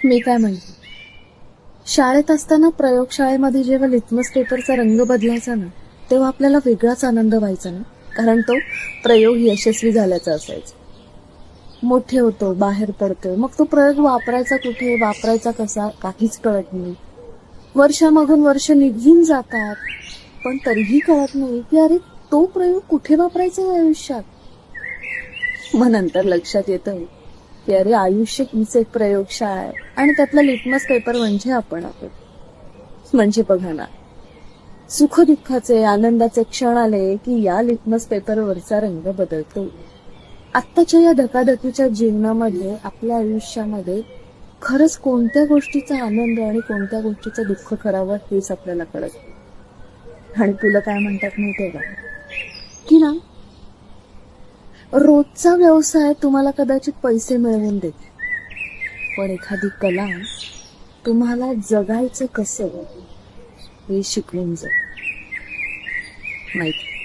मी काय म्हणते, शाळेत असताना प्रयोगशाळेमध्ये जेव्हा लिटमस पेपरचा रंग बदलायचा ना, तेव्हा आपल्याला वेगळाच आनंद व्हायचा ना, कारण तो प्रयोग यशस्वी झाल्याचा असायचा. मोठे होतो, बाहेर पडतो, मग तो प्रयोग वापरायचा कुठे, वापरायचा कसा, काहीच कळत नाही. वर्षामागून वर्ष निघून जातात, पण तरीही कळत नाही की अरे तो प्रयोग कुठे वापरायचा आहे आयुष्यात. मग नंतर लक्षात येतं की अरे आयुष्य हीच एक प्रयोगशाळा आहे आणि त्यातला लिटमस पेपर म्हणजे आपण आहोत. म्हणजे बघा ना, सुखदुःखाचे आनंदाचे क्षण आले की या लिटमस पेपरवरचा रंग बदलतो. आत्ताच्या या धकाधकीच्या जीवनामध्ये आपल्या आयुष्यामध्ये खरंच कोणत्या गोष्टीचा आनंद आणि कोणत्या गोष्टीचं दुःख करावं हेच आपल्याला कळत. आणि तुला काय म्हणतात माहितीये का, की ना रोजचा व्यवसाय तुम्हाला कदाचित पैसे मिळवून देते, पण एखादी कला तुम्हाला जगायचं कसं हे शिकवून जाईल. माहिती